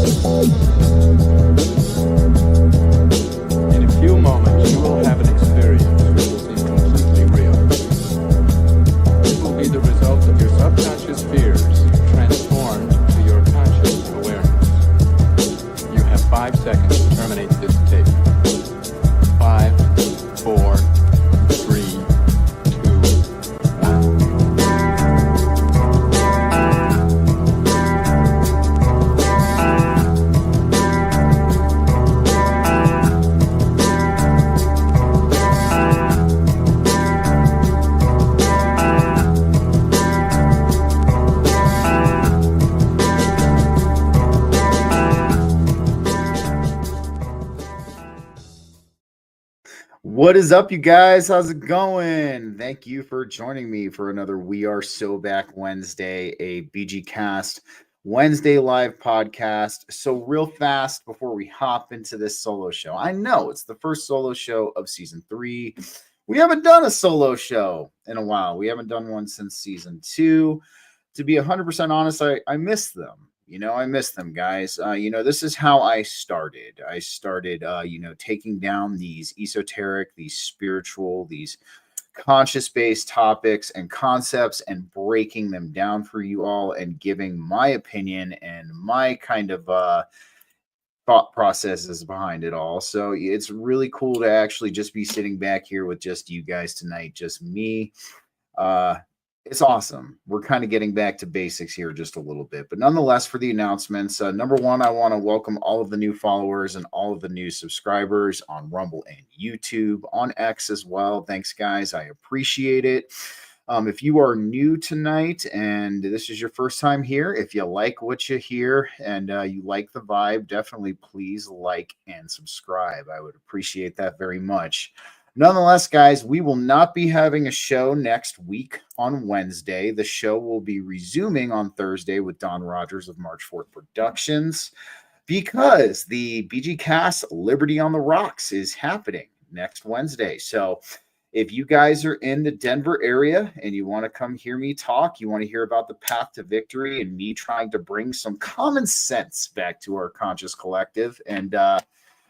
In a few moments, you will have an experience which will seem completely real. It will be the result of your subconscious fears transformed to your conscious awareness. You have 5 seconds to terminate this tape. 5, 4, 3, 2, 1. What is up, you guys? How's it going? Thank you for joining me for another We Are So Back Wednesday, a BG Cast Wednesday live podcast. So real fast before we hop into this solo show. I know it's the first solo show of season 3. We haven't done a solo show in a while. We haven't done one since season 2. To be 100% honest, I miss them. I miss them, guys. This is how I started. I started, taking down these esoteric, these spiritual, these conscious-based topics and concepts and breaking them down for you all and giving my opinion and my kind of thought processes behind it all. So it's really cool to actually just be sitting back here with just you guys tonight, just me. It's awesome. We're kind of getting back to basics here just a little bit. But nonetheless, for the announcements, number one, I want to welcome all of the new followers and all of the new subscribers on Rumble and YouTube, on X as well. Thanks, guys. I appreciate it. If you are new tonight and this is your first time here, if you like what you hear and you like the vibe, definitely please like and subscribe. I would appreciate that very much. Nonetheless, guys, we will not be having a show next week on Wednesday. The show will be resuming on Thursday with Don Rogers of March 4th Productions because the BG Cast Liberty on the Rocks is happening next Wednesday. So if you guys are in the Denver area and you want to come hear me talk, you want to hear about the path to victory and me trying to bring some common sense back to our conscious collective and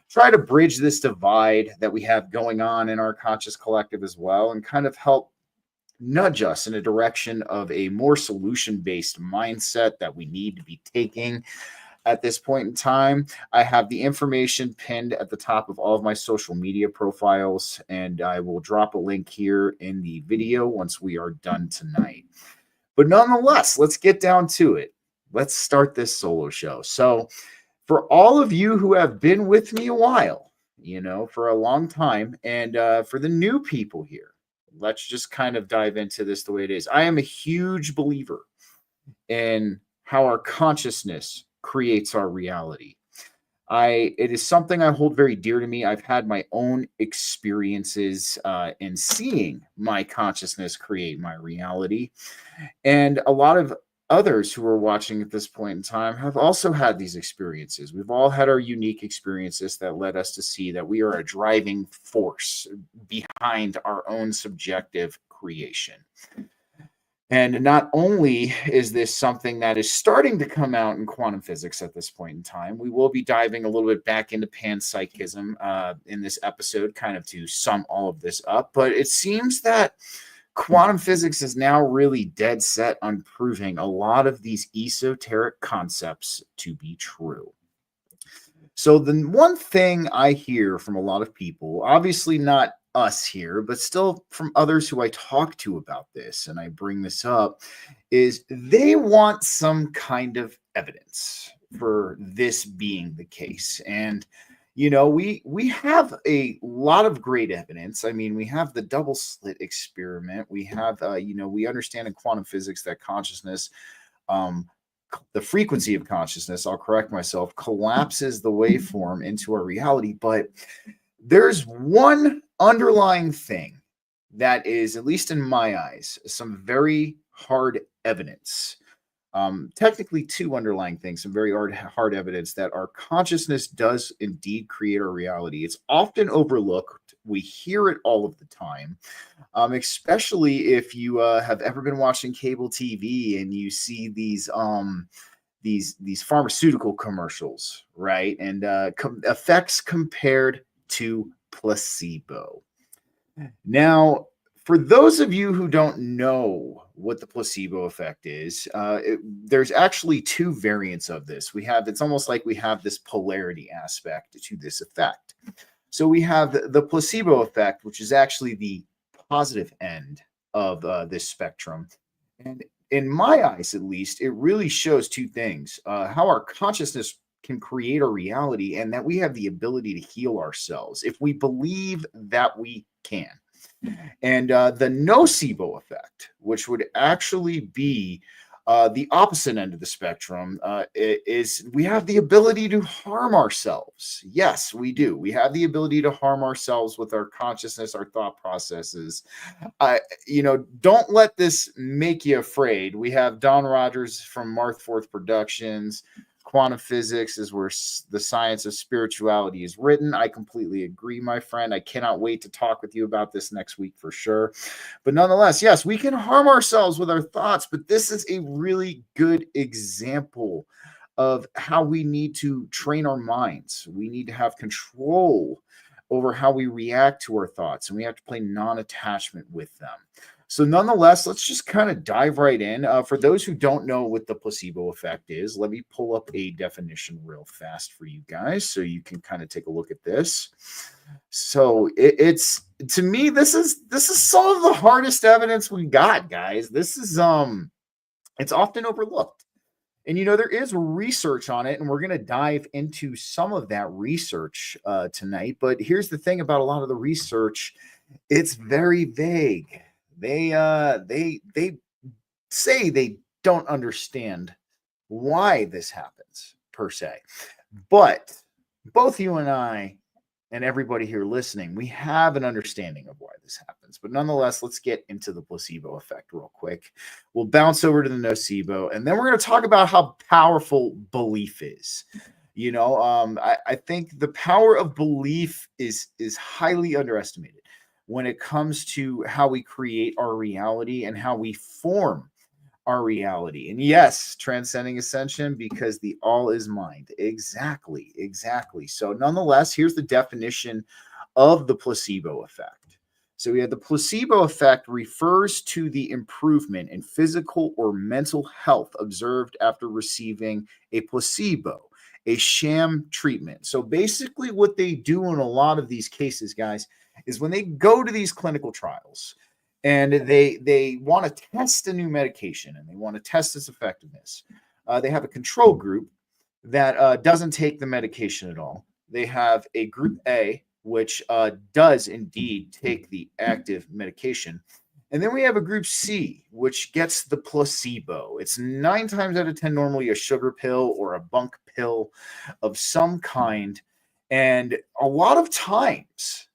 try to bridge this divide that we have going on in our conscious collective as well and kind of help nudge us in a direction of a more solution-based mindset that we need to be taking at this point in time. I have the information pinned at the top of all of my social media profiles, and I will drop a link here in the video once we are done tonight. But nonetheless, let's get down to it. Let's start this solo show. So for all of you who have been with me a while, for a long time, and for the new people here, let's just kind of dive into this the way it is. I am a huge believer in how our consciousness creates our reality. It is something I hold very dear to me. I've had my own experiences in seeing my consciousness create my reality. And a lot of others who are watching at this point in time have also had these experiences. We've all had our unique experiences that led us to see that we are a driving force behind our own subjective creation. And not only is this something that is starting to come out in quantum physics at this point in time, we will be diving a little bit back into panpsychism in this episode, kind of to sum all of this up. But it seems that quantum physics is now really dead set on proving a lot of these esoteric concepts to be true. So the one thing I hear from a lot of people, obviously not us here, but still from others who I talk to about this, and I bring this up, is they want some kind of evidence for this being the case. And we have a lot of great evidence. I mean, we have the double slit experiment. We have, we understand in quantum physics that consciousness, the frequency of consciousness, I'll correct myself, collapses the waveform into our reality. But there's one underlying thing that is, at least in my eyes, some very hard evidence. Technically two underlying things, some very hard evidence that our consciousness does indeed create our reality. It's often overlooked. We hear it all of the time, especially if you have ever been watching cable TV and you see these these pharmaceutical commercials, right? And effects compared to placebo. Now, for those of you who don't know what the placebo effect is, there's actually two variants of this. It's almost like we have this polarity aspect to this effect. So we have the placebo effect, which is actually the positive end of this spectrum. And in my eyes, at least, it really shows two things: how our consciousness can create a reality, and that we have the ability to heal ourselves if we believe that we can. And the nocebo effect, which would actually be the opposite end of the spectrum, is we have the ability to harm ourselves. Yes, we do. We have the ability to harm ourselves with our consciousness, our thought processes. Don't let this make you afraid. We have Don Rogers from Marthforth Productions. Quantum physics is where the science of spirituality is written. I completely agree, my friend. I cannot wait to talk with you about this next week for sure. But nonetheless, yes, we can harm ourselves with our thoughts, but this is a really good example of how we need to train our minds. We need to have control over how we react to our thoughts, and we have to play non-attachment with them. So nonetheless, let's just kind of dive right in. For those who don't know what the placebo effect is, let me pull up a definition real fast for you guys so you can kind of take a look at this. So it's to me, this is some of the hardest evidence we got, guys. This is it's often overlooked. And there is research on it, and we're going to dive into some of that research tonight. But here's the thing about a lot of the research: it's very vague. They say they don't understand why this happens per se, but both you and I and everybody here listening, we have an understanding of why this happens. But nonetheless, let's get into the placebo effect real quick. We'll bounce over to the nocebo, and then we're going to talk about how powerful belief is. I think the power of belief is highly underestimated when it comes to how we create our reality and how we form our reality. And yes, transcending ascension, because the all is mind. Exactly. So nonetheless, here's the definition of the placebo effect. So we have the placebo effect refers to the improvement in physical or mental health observed after receiving a placebo, a sham treatment. So basically what they do in a lot of these cases, guys, is when they go to these clinical trials and they want to test a new medication and they want to test its effectiveness, they have a control group that doesn't take the medication at all. They have a group A, which does indeed take the active medication. And then we have a group C, which gets the placebo. It's 9 times out of 10 normally a sugar pill or a bunk pill of some kind. And a lot of times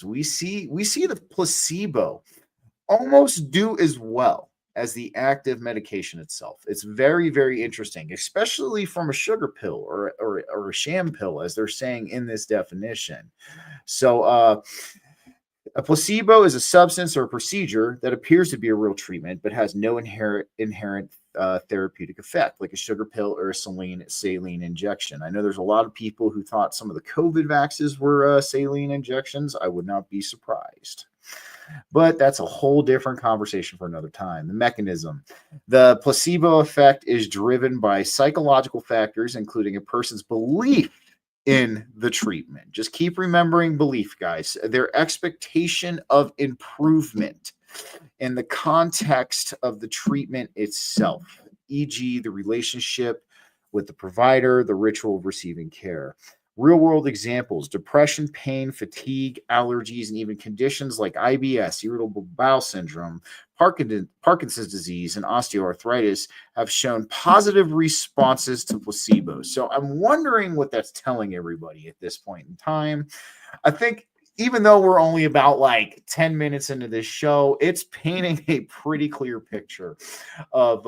we see the placebo almost do as well as the active medication itself. It's very, very interesting, especially from a sugar pill or a sham pill, as they're saying in this definition. So a placebo is a substance or a procedure that appears to be a real treatment but has no inherent therapeutic effect, like a sugar pill or a saline injection. I know there's a lot of people who thought some of the COVID vaccines were saline injections. I would not be surprised. But that's a whole different conversation for another time. The mechanism. The placebo effect is driven by psychological factors, including a person's belief in the treatment. Just keep remembering belief, guys. Their expectation of improvement in the context of the treatment itself, e.g., the relationship with the provider, the ritual of receiving care. Real world examples: depression, pain, fatigue, allergies, and even conditions like IBS, irritable bowel syndrome, Parkinson's disease, and osteoarthritis have shown positive responses to placebo. So I'm wondering what that's telling everybody at this point in time. I think even though we're only about 10 minutes into this show, it's painting a pretty clear picture of,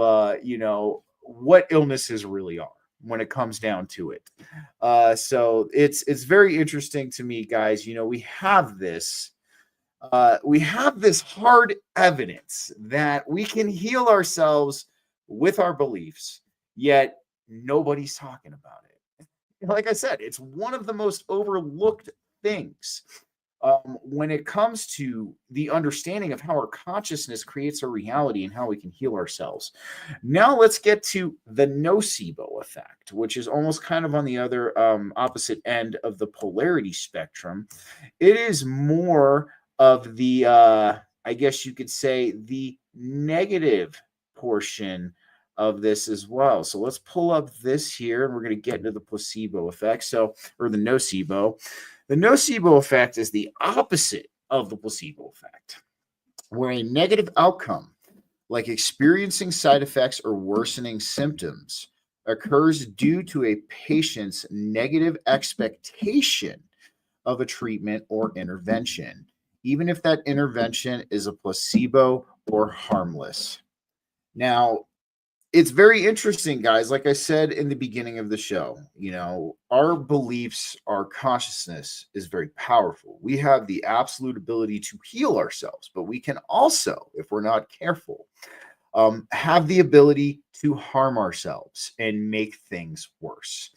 what illnesses really are when it comes down to it. So it's very interesting to me, guys. We have this hard evidence that we can heal ourselves with our beliefs yet nobody's talking about it. Like I said, it's one of the most overlooked things when it comes to the understanding of how our consciousness creates our reality and how we can heal ourselves. Now let's get to the nocebo effect, which is almost kind of on the other opposite end of the polarity spectrum. It is more of the, I guess you could say, the negative portion of this as well. So let's pull up this here and we're going to get into the placebo effect. So, or the nocebo. The nocebo effect is the opposite of the placebo effect, where a negative outcome, like experiencing side effects or worsening symptoms, occurs due to a patient's negative expectation of a treatment or intervention, even if that intervention is a placebo or harmless. Now, it's very interesting, guys. Like I said in the beginning of the show, our beliefs, our consciousness is very powerful. We have the absolute ability to heal ourselves, but we can also, if we're not careful, have the ability to harm ourselves and make things worse.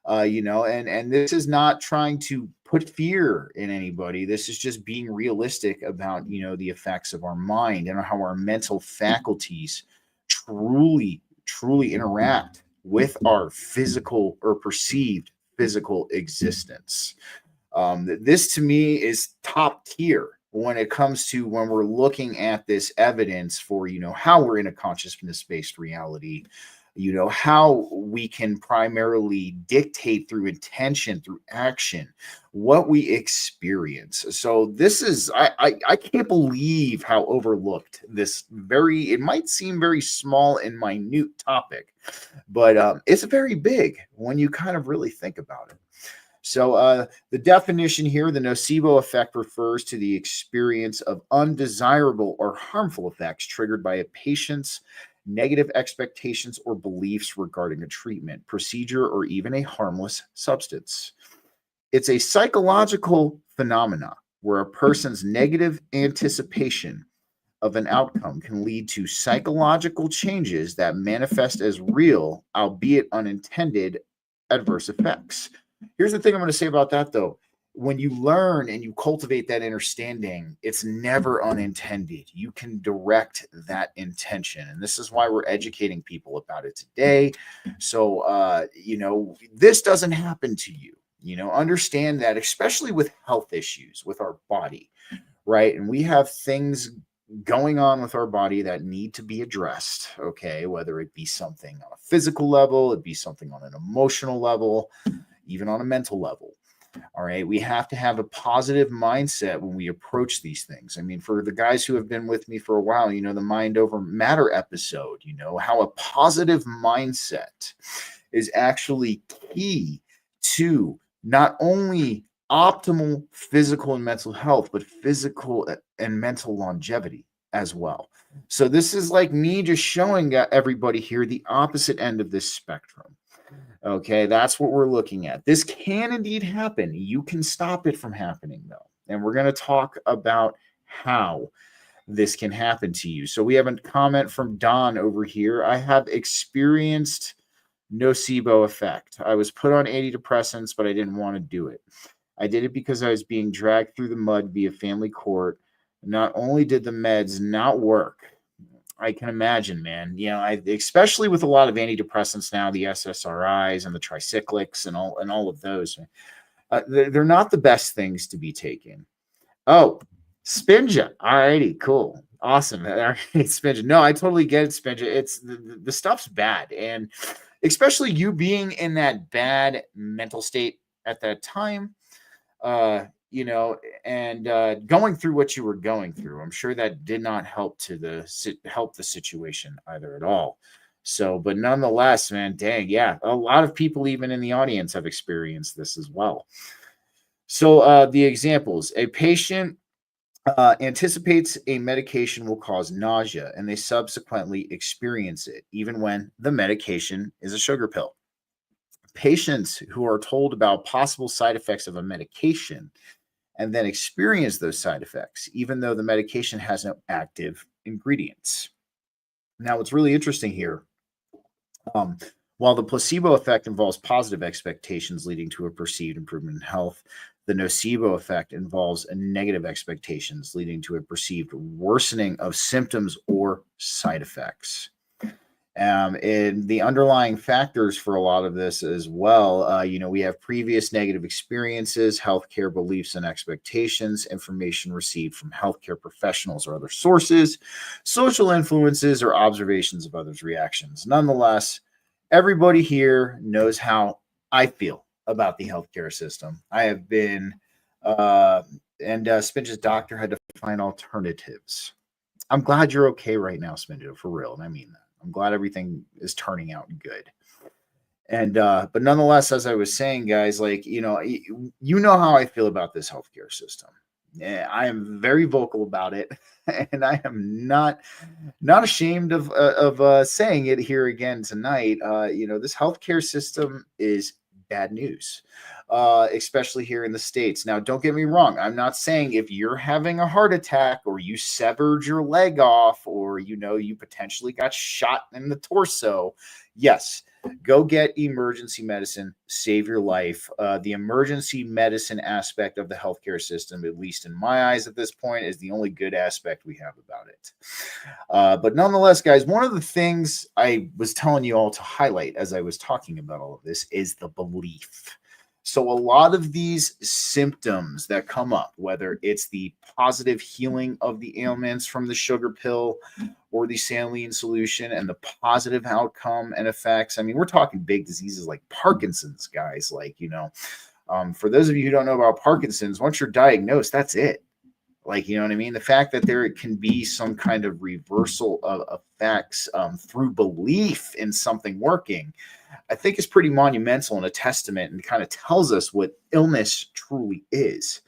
And this is not trying to put fear in anybody. This is just being realistic about, the effects of our mind and how our mental faculties truly interact with our physical or perceived physical existence. This to me is top tier when it comes to when we're looking at this evidence for, how we're in a consciousness-based reality, how we can primarily dictate through intention, through action, what we experience. So this is, I can't believe how overlooked this it might seem very small and minute topic, but it's very big when you kind of really think about it. So the definition here, the nocebo effect refers to the experience of undesirable or harmful effects triggered by a patient's negative expectations or beliefs regarding a treatment, procedure, or even a harmless substance. It's a psychological phenomena where a person's negative anticipation of an outcome can lead to psychological changes that manifest as real, albeit unintended, adverse effects. Here's the thing I'm going to say about that, though. When you learn and you cultivate that understanding, it's never unintended. You can direct that intention. And this is why we're educating people about it today. So, this doesn't happen to you. Understand that, especially with health issues with our body, right? And we have things going on with our body that need to be addressed, okay? Whether it be something on a physical level, it be something on an emotional level, even on a mental level. All right. We have to have a positive mindset when we approach these things. I mean, for the guys who have been with me for a while, the mind over matter episode, how a positive mindset is actually key to not only optimal physical and mental health, but physical and mental longevity as well. So this is like me just showing everybody here the opposite end of this spectrum. Okay, that's what we're looking at. This can indeed happen. You can stop it from happening, though. And we're going to talk about how this can happen to you. So we have a comment from Don over here. I have experienced nocebo effect. I was put on antidepressants, but I didn't want to do it. I did it because I was being dragged through the mud via family court. Not only did the meds not work, I can imagine, man. Especially with a lot of antidepressants now, the SSRIs and the tricyclics and all of those, they're not the best things to be taken. Oh, Spinja. All righty, cool, awesome. Spinja. No, I totally get it, Spinja. It's the stuff's bad, and especially you being in that bad mental state at that time. And going through what you were going through, I'm sure that did not help help the situation either at all. So, but nonetheless, man, dang, yeah, a lot of people even in the audience have experienced this as well. So, the examples: a patient anticipates a medication will cause nausea, and they subsequently experience it, even when the medication is a sugar pill. Patients who are told about possible side effects of a medication and then experience those side effects, even though the medication has no active ingredients. Now, what's really interesting here, While the placebo effect involves positive expectations leading to a perceived improvement in health, the nocebo effect involves negative expectations leading to a perceived worsening of symptoms or side effects. And the underlying factors for a lot of this as well, we have previous negative experiences, healthcare beliefs and expectations, information received from healthcare professionals or other sources, social influences, or observations of others' reactions. Nonetheless, everybody here knows how I feel about the healthcare system. I have been, and Spinch's doctor had to find alternatives. I'm glad you're okay right now, Spinjo, for real, and I mean that. I'm glad everything is turning out good. And but nonetheless, as I was saying, guys, like you know how I feel about this healthcare system. I am very vocal about it, and I am not ashamed of saying it here again tonight. This healthcare system is bad news, especially here in the States. Now, don't get me wrong. I'm not saying if you're having a heart attack or you severed your leg off or, you potentially got shot in the torso. Yes, go get emergency medicine, save your life. The emergency medicine aspect of the healthcare system, at least in my eyes at this point, is the only good aspect we have about it. But nonetheless, guys, one of the things I was telling you all to highlight as I was talking about all of this is the belief. So a lot of these symptoms that come up, whether it's the positive healing of the ailments from the sugar pill or the saline solution and the positive outcome and effects. I mean, we're talking big diseases like Parkinson's, guys. For those of you who don't know about Parkinson's, once you're diagnosed, that's it. You know what I mean? The fact that there can be some kind of reversal of effects through belief in something working, I think is pretty monumental and a testament and kind of tells us what illness truly is.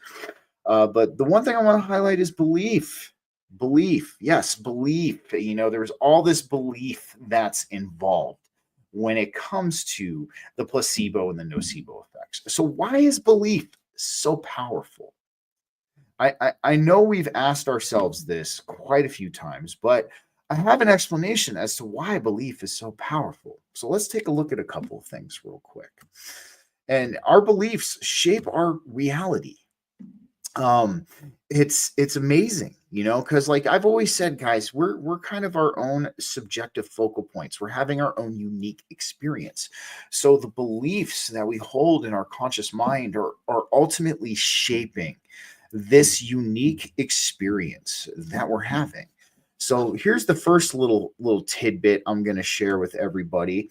But the one thing I want to highlight is belief. Belief. Yes, belief. There's all this belief that's involved when it comes to the placebo and the nocebo effects. So why is belief so powerful? I know we've asked ourselves this quite a few times, but I have an explanation as to why belief is so powerful. So let's take a look at a couple of things real quick. And our beliefs shape our reality. It's amazing, because like I've always said, guys, we're kind of our own subjective focal points. We're having our own unique experience. So the beliefs that we hold in our conscious mind are ultimately shaping this unique experience that we're having. So here's the first little tidbit I'm going to share with everybody.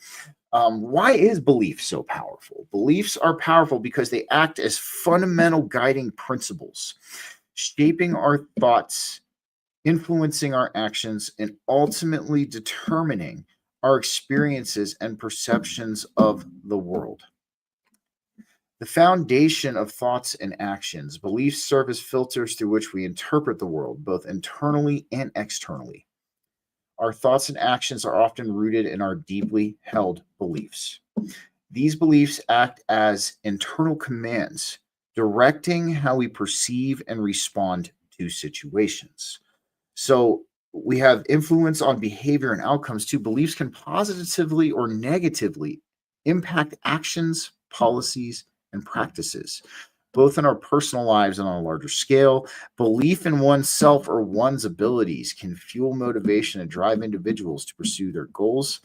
Why is belief so powerful? Beliefs are powerful because they act as fundamental guiding principles, shaping our thoughts, influencing our actions, and ultimately determining our experiences and perceptions of the world. The foundation of thoughts and actions, beliefs serve as filters through which we interpret the world, both internally and externally. Our thoughts and actions are often rooted in our deeply held beliefs. These beliefs act as internal commands, directing how we perceive and respond to situations. So we have influence on behavior and outcomes too. Beliefs can positively or negatively impact actions, policies, and practices, both in our personal lives and on a larger scale. Belief in oneself or one's abilities can fuel motivation and drive individuals to pursue their goals.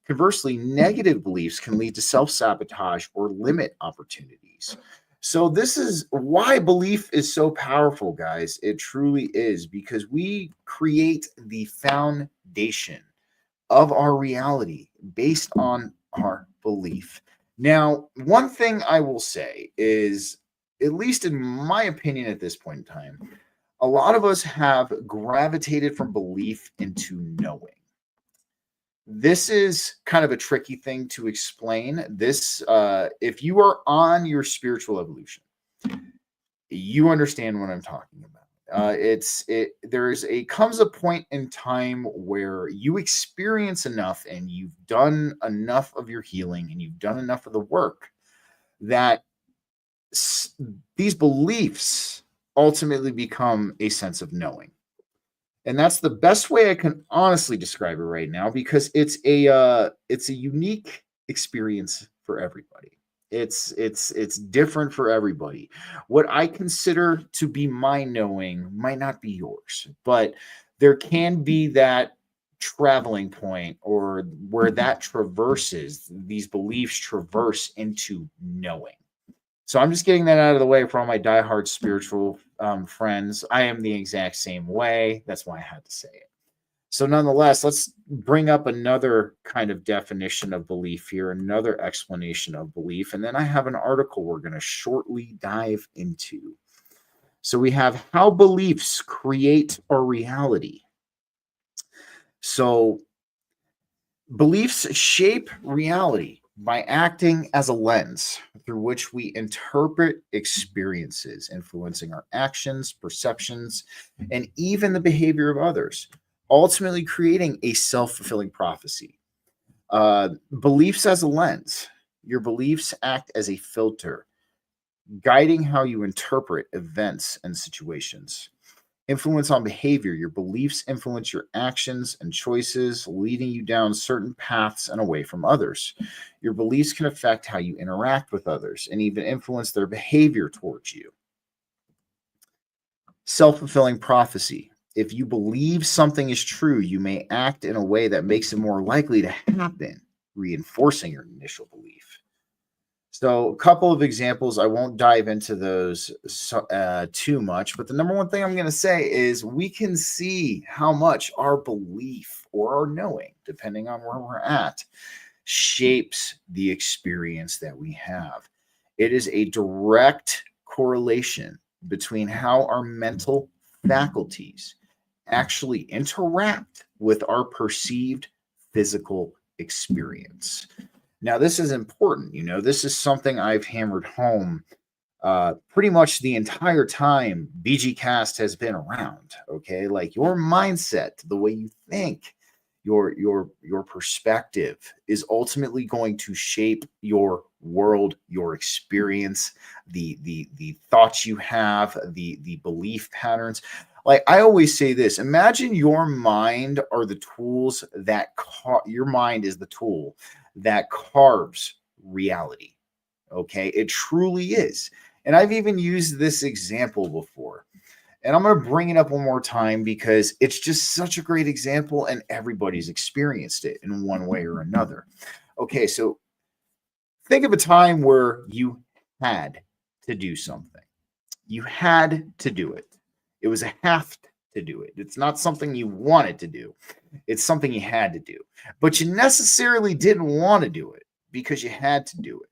Conversely, negative beliefs can lead to self-sabotage or limit opportunities. So this is why belief is so powerful, guys. It truly is, because we create the foundation of our reality based on our belief. Now, one thing I will say is, at least in my opinion at this point in time, a lot of us have gravitated from belief into knowing. This is kind of a tricky thing to explain. This, if you are on your spiritual evolution, you understand what I'm talking about. Comes a point in time where you experience enough and you've done enough of your healing and you've done enough of the work that these beliefs ultimately become a sense of knowing. And that's the best way I can honestly describe it right now, because it's a unique experience for everybody. It's different for everybody. What I consider to be my knowing might not be yours, but there can be that traveling point or where that traverses, these beliefs traverse into knowing. So I'm just getting that out of the way for all my diehard spiritual friends. I am the exact same way. That's why I had to say it. So nonetheless, let's bring up another kind of definition of belief here, another explanation of belief. And then I have an article we're going to shortly dive into. So we have how beliefs create our reality. So beliefs shape reality by acting as a lens through which we interpret experiences, influencing our actions, perceptions, and even the behavior of others, ultimately creating a self-fulfilling prophecy. Beliefs as a lens. Your beliefs act as a filter, guiding how you interpret events and situations. Influence on behavior. Your beliefs influence your actions and choices, leading you down certain paths and away from others. Your beliefs can affect how you interact with others and even influence their behavior towards you. Self-fulfilling prophecy. If you believe something is true, you may act in a way that makes it more likely to happen, reinforcing your initial belief. So a couple of examples. I won't dive into those too much, but the number one thing I'm going to say is we can see how much our belief or our knowing, depending on where we're at, shapes the experience that we have. It is a direct correlation between how our mental faculties actually interact with our perceived physical experience. Now, this is important. This is something I've hammered home pretty much the entire time BG-Cast has been around. Okay, like your mindset, the way you think, your perspective is ultimately going to shape your world, your experience, the thoughts you have, the belief patterns. Like I always say this, imagine your mind are the tools that your mind is the tool that carves reality. Okay, it truly is. And I've even used this example before. And I'm going to bring it up one more time because it's just such a great example and everybody's experienced it in one way or another. Okay, so think of a time where you had to do something. You had to do it. It was a have to do it. It's not something you wanted to do. It's something you had to do. But you necessarily didn't want to do it because you had to do it.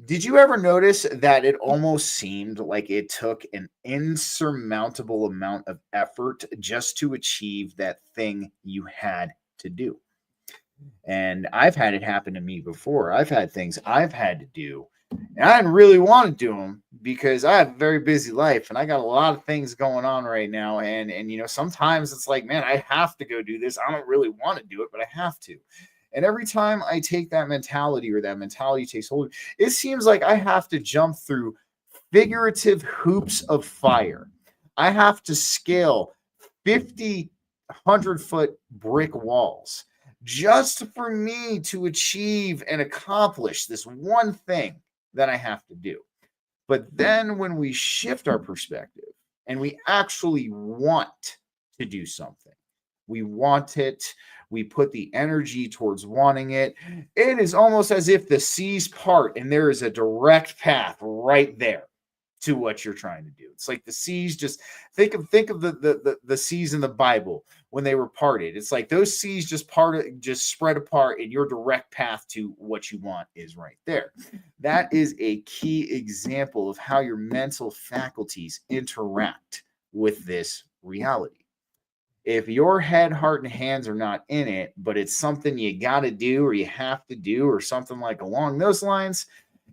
Did you ever notice that it almost seemed like it took an insurmountable amount of effort just to achieve that thing you had to do? And I've had it happen to me before. I've had things I've had to do, and I didn't really want to do them because I have a very busy life and I got a lot of things going on right now. And sometimes it's like, man, I have to go do this. I don't really want to do it, but I have to. And every time I take that mentality or that mentality takes hold, it seems like I have to jump through figurative hoops of fire. I have to scale 50, 100-foot brick walls just for me to achieve and accomplish this one thing that I have to do. But then when we shift our perspective and we actually want to do something, we want it, we put the energy towards wanting it, it is almost as if the seas part and there is a direct path right there to what you're trying to do. It's like the seas just think of the seas in the Bible when they were parted. It's like those seas just spread apart, and your direct path to what you want is right there. That is a key example of how your mental faculties interact with this reality. If your head, heart, and hands are not in it, but it's something you got to do or you have to do or something like along those lines,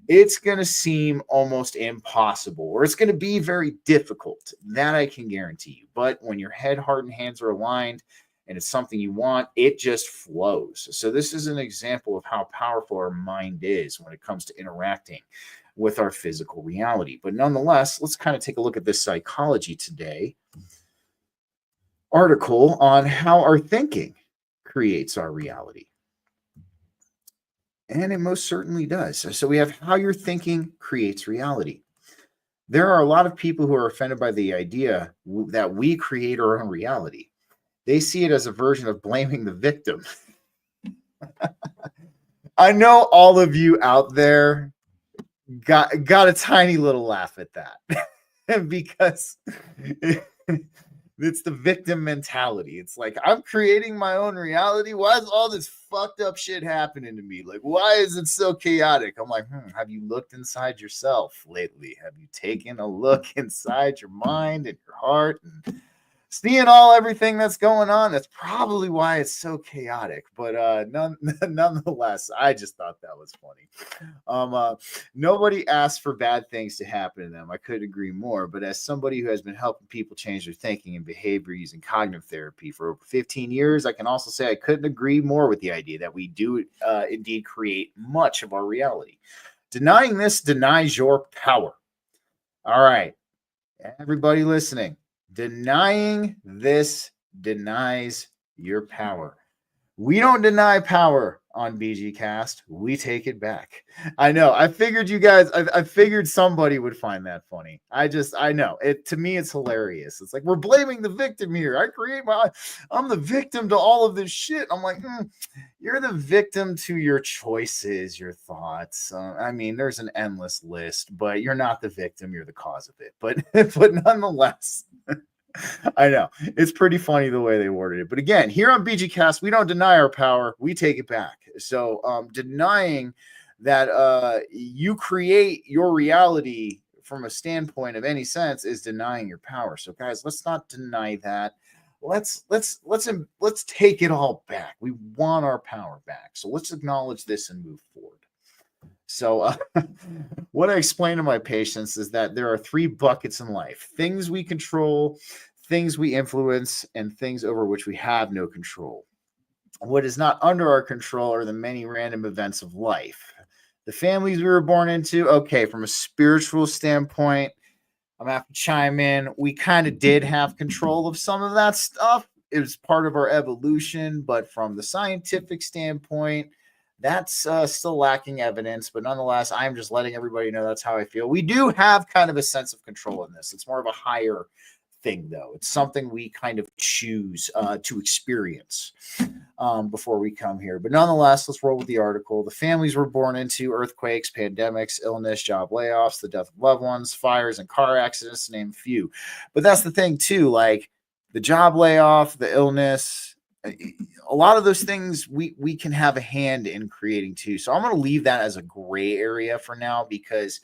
it's going to seem almost impossible, or it's going to be very difficult. That I can guarantee you. But when your head, heart, and hands are aligned and it's something you want, it just flows. So this is an example of how powerful our mind is when it comes to interacting with our physical reality. But nonetheless, let's kind of take a look at this Psychology Today article on how our thinking creates our reality. And it most certainly does. So we have how your thinking creates reality. There are a lot of people who are offended by the idea that we create our own reality. They see it as a version of blaming the victim. I know all of you out there got a tiny little laugh at that because it's the victim mentality. It's like, I'm creating my own reality. Why is all this fucked up shit happening to me? Like, why is it so chaotic? I'm like, have you looked inside yourself lately? Have you taken a look inside your mind and your heart and seeing everything that's going on? That's probably why it's so chaotic. But nonetheless, I just thought that was funny. Nobody asked for bad things to happen to them. I couldn't agree more. But as somebody who has been helping people change their thinking and behavior using cognitive therapy for over 15 years, I can also say I couldn't agree more with the idea that we do indeed create much of our reality. Denying this denies your power. All right, everybody listening. Denying this denies your power. We don't deny power on BG Cast. We take it back. I know. I figured you guys, I figured somebody would find that funny. I know. To me, it's hilarious. It's like, we're blaming the victim here. I'm the victim to all of this shit. I'm like, you're the victim to your choices, your thoughts. I mean, there's an endless list, but you're not the victim. You're the cause of it. But nonetheless, I know. It's pretty funny the way they worded it. But again, here on BG Cast, we don't deny our power. We take it back. So denying that you create your reality from a standpoint of any sense is denying your power. So guys, let's not deny that. Let's take it all back. We want our power back. So let's acknowledge this and move forward. So what I explain to my patients is that there are 3 buckets in life: things we control, things we influence, and things over which we have no control. What is not under our control are the many random events of life. The families we were born into, okay, from a spiritual standpoint, I'm going to have to chime in. We kind of did have control of some of that stuff. It was part of our evolution, but from the scientific standpoint, that's still lacking evidence. But nonetheless, I'm just letting everybody know that's how I feel. We do have kind of a sense of control in this. It's more of a higher thing, though. It's something we kind of choose to experience before we come here. But nonetheless, let's roll with the article. The families we're born into: earthquakes, pandemics, illness, job layoffs, the death of loved ones, fires, and car accidents, to name a few. But that's the thing, too. Like the job layoff, the illness, a lot of those things we can have a hand in creating too. So I'm going to leave that as a gray area for now, because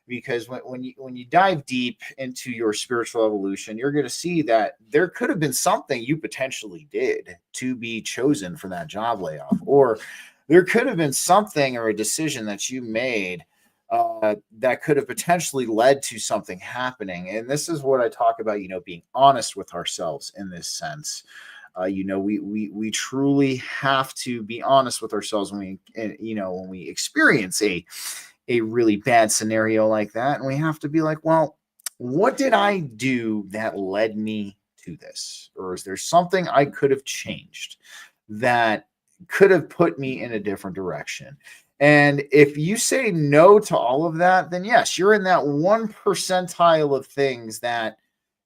when you dive deep into your spiritual evolution, you're going to see that there could have been something you potentially did to be chosen for that job layoff, or there could have been something or a decision that you made that could have potentially led to something happening. And this is what I talk about, being honest with ourselves in this sense. We truly have to be honest with ourselves when we experience a really bad scenario like that. And we have to be like, well, what did I do that led me to this? Or is there something I could have changed that could have put me in a different direction? And if you say no to all of that, then yes, you're in that 1 percentile of things that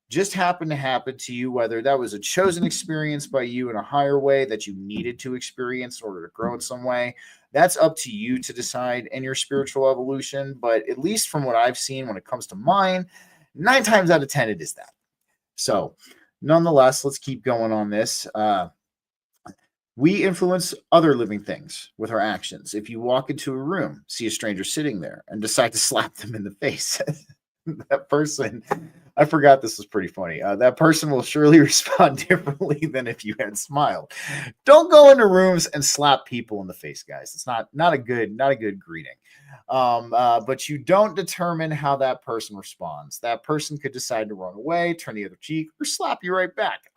just happened to happen to you, whether that was a chosen experience by you in a higher way that you needed to experience in order to grow in some way. That's up to you to decide in your spiritual evolution. But at least from what I've seen when it comes to mine, 9 times out of 10, it is that. So nonetheless, let's keep going on this. We influence other living things with our actions. If you walk into a room, see a stranger sitting there, and decide to slap them in the face, that person, I forgot this was pretty funny. That person will surely respond differently than if you had smiled. Don't go into rooms and slap people in the face, guys. It's not a good greeting. But you don't determine how that person responds. That person could decide to run away, turn the other cheek, or slap you right back.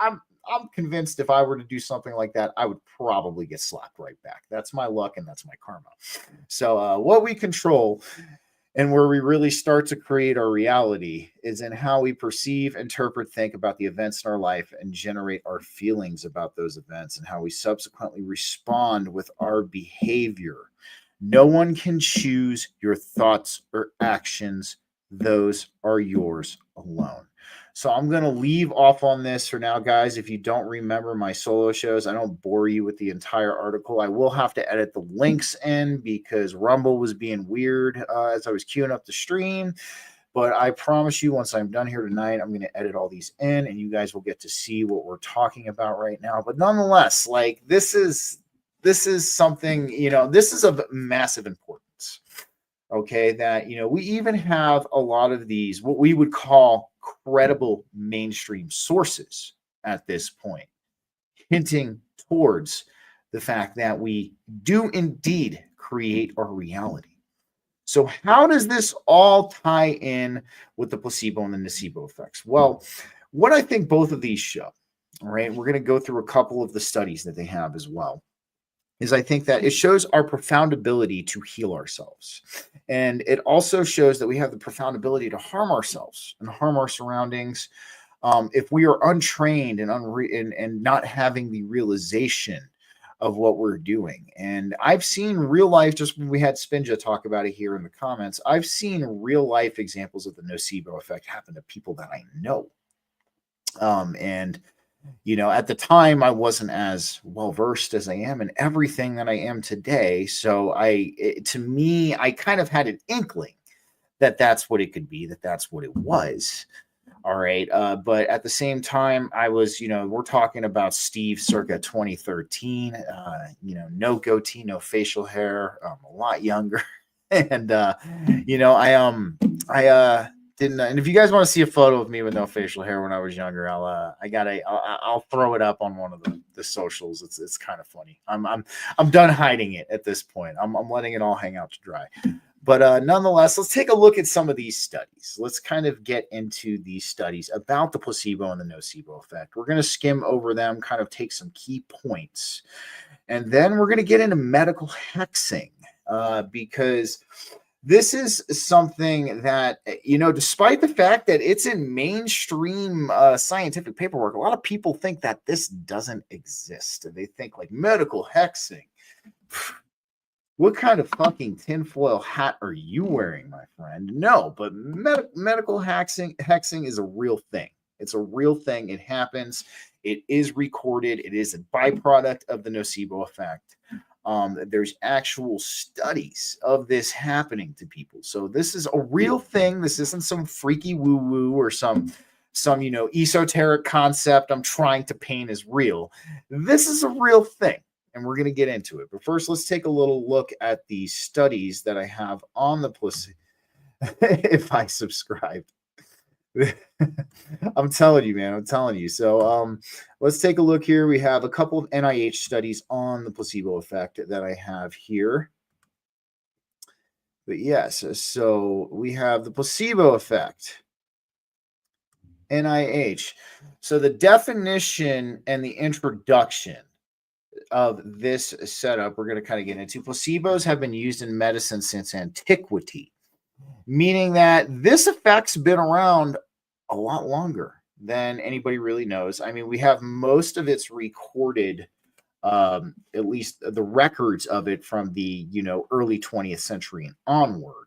I'm convinced if I were to do something like that, I would probably get slapped right back. That's my luck and that's my karma. So what we control and where we really start to create our reality is in how we perceive, interpret, think about the events in our life, and generate our feelings about those events, and how we subsequently respond with our behavior. No one can choose your thoughts or actions. Those are yours alone. So I'm going to leave off on this for now, guys. If you don't remember my solo shows, I don't bore you with the entire article. I will have to edit the links in because Rumble was being weird as I was queuing up the stream. But I promise you, once I'm done here tonight, I'm going to edit all these in and you guys will get to see what we're talking about right now. But nonetheless, like this is something, this is of massive importance. Okay, that we even have a lot of these what we would call credible mainstream sources at this point, hinting towards the fact that we do indeed create our reality. So how does this all tie in with the placebo and the nocebo effects? Well, what I think both of these show, all right, we're going to go through a couple of the studies that they have as well, is I think that it shows our profound ability to heal ourselves. And it also shows that we have the profound ability to harm ourselves and harm our surroundings if we are untrained and not having the realization of what we're doing. And I've seen real life, just when we had Spinja talk about it here in the comments, I've seen real life examples of the nocebo effect happen to people that I know. And at the time I wasn't as well versed as I am in everything that I am today. So to me, I kind of had an inkling that that's what it could be, that's what it was. All right. But at the same time, I was, we're talking about Steve circa 2013, no goatee, no facial hair, a lot younger. And, I didn't, and if you guys want to see a photo of me with no facial hair when I was younger, I'll throw it up on one of the socials. It's kind of funny. I'm done hiding it at this point. I'm letting it all hang out to dry. But nonetheless, let's take a look at some of these studies. Let's kind of get into these studies about the placebo and the nocebo effect. We're going to skim over them, kind of take some key points. And then we're going to get into medical hexing because this is something that, despite the fact that it's in mainstream scientific paperwork, a lot of people think that this doesn't exist. They think like medical hexing. What kind of fucking tinfoil hat are you wearing, my friend? No, but medical hexing is a real thing. It's a real thing. It happens. It is recorded. It is a byproduct of the nocebo effect. There's actual studies of this happening to people. So this is a real thing. This isn't some freaky woo-woo or some esoteric concept I'm trying to paint as real. This is a real thing. And we're going to get into it. But first, let's take a little look at the studies that I have on the placebo. If I subscribed. I'm telling you, man. I'm telling you. So let's take a look here. We have a couple of NIH studies on the placebo effect that I have here. But yes, so we have the placebo effect. NIH. So the definition and the introduction of this setup we're going to kind of get into. Placebos have been used in medicine since antiquity, meaning that this effect's been around a lot longer than anybody really knows. I mean, we have most of its recorded, at least the records of it from the early 20th century and onward.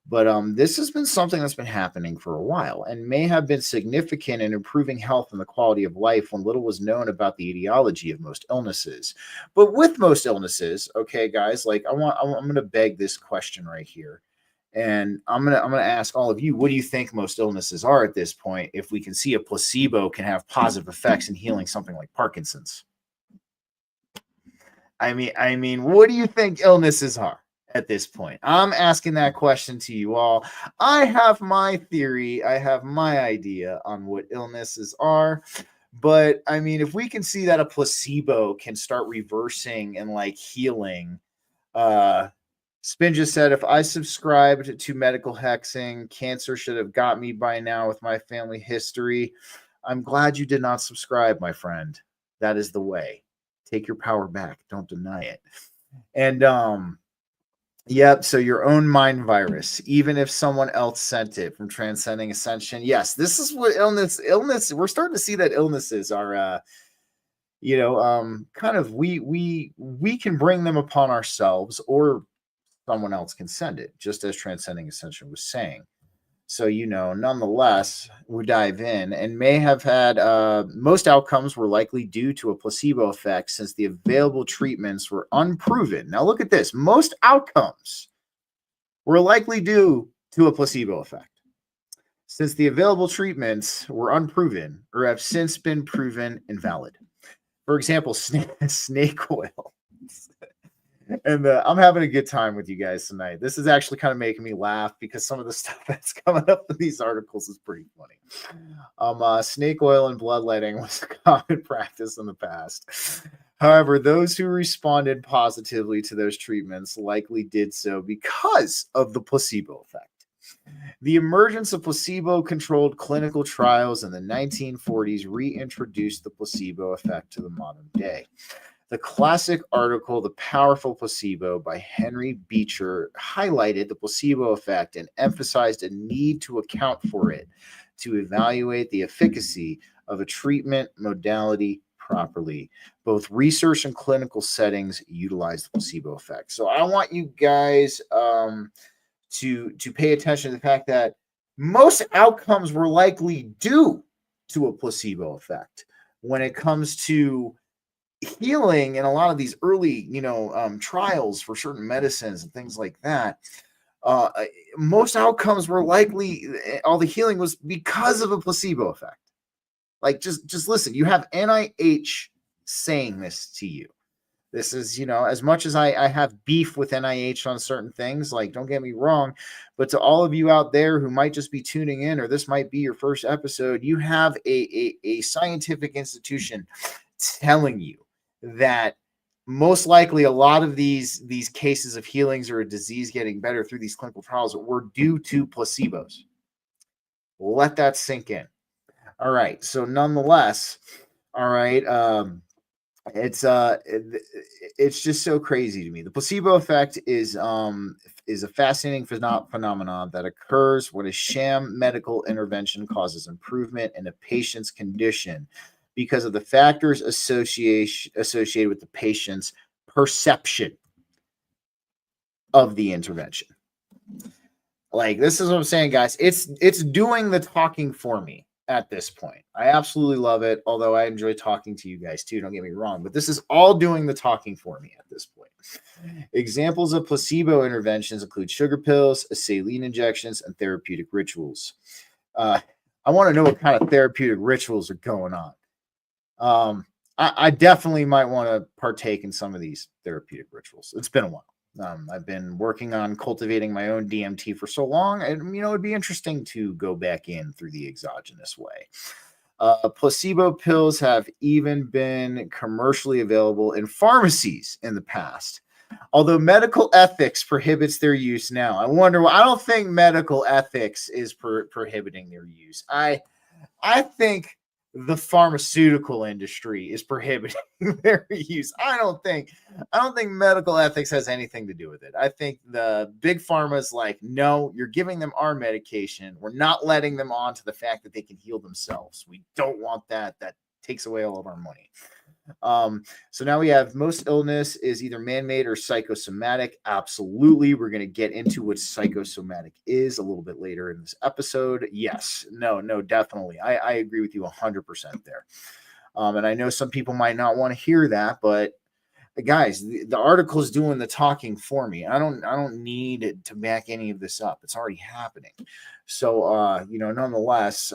But this has been something that's been happening for a while and may have been significant in improving health and the quality of life when little was known about the etiology of most illnesses. But with most illnesses, okay, guys, like I'm going to beg this question right here. And I'm going to ask all of you, what do you think most illnesses are at this point if we can see a placebo can have positive effects in healing something like Parkinson's? I mean, what do you think illnesses are at this point? I'm asking that question to you all. I have my theory. I have my idea on what illnesses are. But I mean, if we can see that a placebo can start reversing and like healing, Spin just said, if I subscribed to medical hexing, cancer should have got me by now with my family history. I'm glad you did not subscribe, my friend. That is the way. Take your power back. Don't deny it. And yep, so your own mind virus, even if someone else sent it from Transcending Ascension. Yes, this is what illness, we're starting to see that illnesses are kind of we can bring them upon ourselves, or someone else can send it, just as Transcending Ascension was saying. So, nonetheless, we dive in and may have had most outcomes were likely due to a placebo effect since the available treatments were unproven. Now, look at this. Most outcomes were likely due to a placebo effect since the available treatments were unproven or have since been proven invalid. For example, snake oil. And I'm having a good time with you guys tonight. This is actually kind of making me laugh because some of the stuff that's coming up in these articles is pretty funny. Snake oil and bloodletting was a common practice in the past. However, those who responded positively to those treatments likely did so because of the placebo effect. The emergence of placebo-controlled clinical trials in the 1940s reintroduced the placebo effect to the modern day. The classic article, The Powerful Placebo by Henry Beecher, highlighted the placebo effect and emphasized a need to account for it to evaluate the efficacy of a treatment modality properly. Both research and clinical settings utilize the placebo effect. So I want you guys to pay attention to the fact that most outcomes were likely due to a placebo effect when it comes to healing in a lot of these early, trials for certain medicines and things like that. Most outcomes were likely, all the healing was because of a placebo effect. Like, just listen, you have NIH saying this to you. This is, as much as I have beef with NIH on certain things, like, don't get me wrong, but to all of you out there who might just be tuning in, or this might be your first episode, you have a scientific institution telling you that most likely a lot of these cases of healings or a disease getting better through these clinical trials were due to placebos. Let that sink in. All right. So nonetheless, all right. It's just so crazy to me. The placebo effect is a fascinating phenomenon that occurs when a sham medical intervention causes improvement in a patient's condition because of the factors associated with the patient's perception of the intervention. Like, this is what I'm saying, guys. It's doing the talking for me at this point. I absolutely love it, although I enjoy talking to you guys too, don't get me wrong, but this is all doing the talking for me at this point. Examples of placebo interventions include sugar pills, saline injections, and therapeutic rituals. I want to know what kind of therapeutic rituals are going on. I definitely might want to partake in some of these therapeutic rituals. It's been a while. I've been working on cultivating my own DMT for so long, and it'd be interesting to go back in through the exogenous way. Placebo pills have even been commercially available in pharmacies in the past, although medical ethics prohibits their use now. I wonder why. I don't think medical ethics is prohibiting their use. I think the pharmaceutical industry is prohibiting their use. I don't think medical ethics has anything to do with it. I think the big pharma is like, no, you're giving them our medication. We're not letting them on to the fact that they can heal themselves. We don't want that. That takes away all of our money. So now we have most illness is either man-made or psychosomatic. Absolutely. We're going to get into what psychosomatic is a little bit later in this episode. Yes, no, definitely. I agree with you 100% there. And I know some people might not want to hear that, but guys, the article is doing the talking for me. I don't need to back any of this up. It's already happening. So, nonetheless,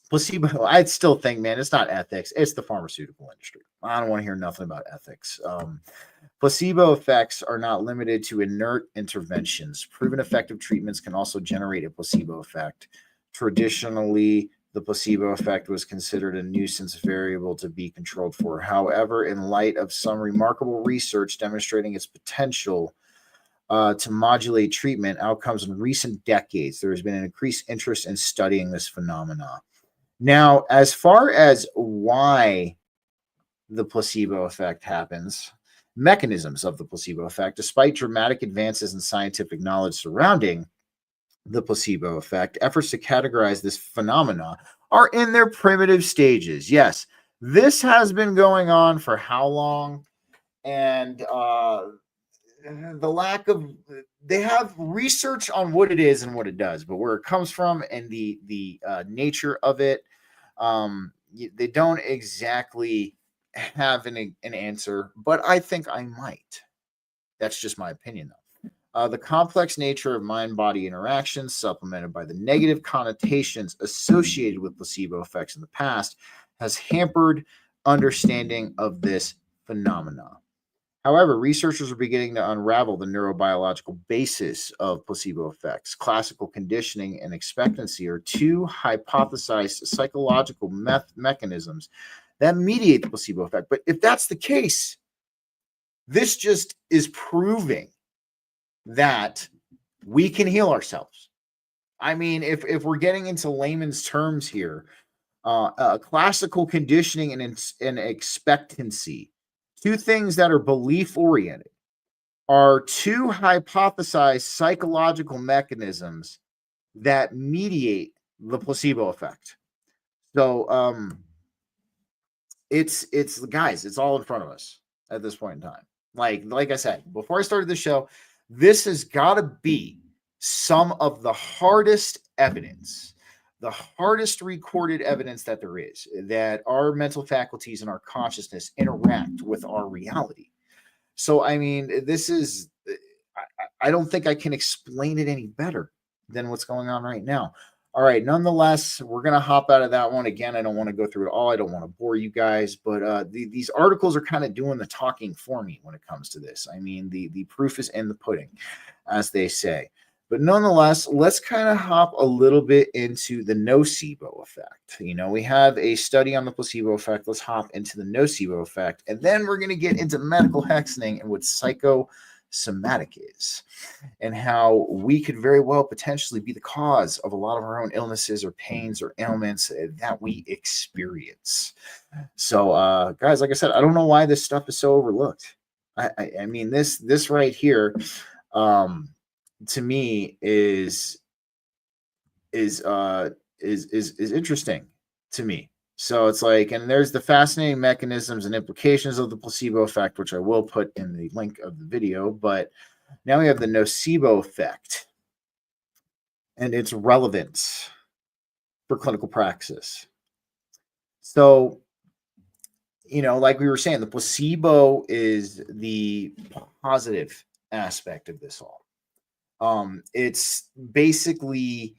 placebo, I'd still think, man, it's not ethics. It's the pharmaceutical industry. I don't want to hear nothing about ethics. Placebo effects are not limited to inert interventions. Proven effective treatments can also generate a placebo effect. Traditionally, the placebo effect was considered a nuisance variable to be controlled for. However, in light of some remarkable research demonstrating its potential to modulate treatment outcomes in recent decades, there has been an increased interest in studying this phenomenon. Now, as far as why the placebo effect happens, mechanisms of the placebo effect, despite dramatic advances in scientific knowledge surrounding the placebo effect, efforts to categorize this phenomena are in their primitive stages. Yes, this has been going on for how long? And the lack of, they have research on what it is and what it does, but where it comes from and the nature of it, they don't exactly have an answer, but I think I might. That's just my opinion, though. The complex nature of mind-body interactions, supplemented by the negative connotations associated with placebo effects in the past, has hampered understanding of this phenomenon. However, researchers are beginning to unravel the neurobiological basis of placebo effects. Classical conditioning and expectancy are two hypothesized psychological mechanisms that mediate the placebo effect. But if that's the case, this just is proving that we can heal ourselves. I mean, if we're getting into layman's terms here, classical conditioning and expectancy, two things that are belief oriented, are two hypothesized psychological mechanisms that mediate the placebo effect. So it's guys, it's all in front of us at this point in time. Like I said, before I started the show, this has got to be some of the hardest evidence, the hardest recorded evidence that there is, that our mental faculties and our consciousness interact with our reality. So, I mean, this is, I don't think I can explain it any better than what's going on right now. All right. Nonetheless, we're going to hop out of that one. Again, I don't want to go through it all. I don't want to bore you guys, but these articles are kind of doing the talking for me when it comes to this. I mean, the proof is in the pudding, as they say. But nonetheless, let's kind of hop a little bit into the nocebo effect. You know, we have a study on the placebo effect. Let's hop into the nocebo effect. And then we're going to get into medical hexing and what psychosomatic is, and how we could very well potentially be the cause of a lot of our own illnesses or pains or ailments that we experience. So, guys, like I said, I don't know why this stuff is so overlooked. I mean, this right here, to me is interesting to me. So it's like, and there's the fascinating mechanisms and implications of the placebo effect, which I will put in the link of the video. But now we have the nocebo effect and its relevance for clinical praxis. So, you know, like we were saying, the placebo is the positive aspect of this all. It's basically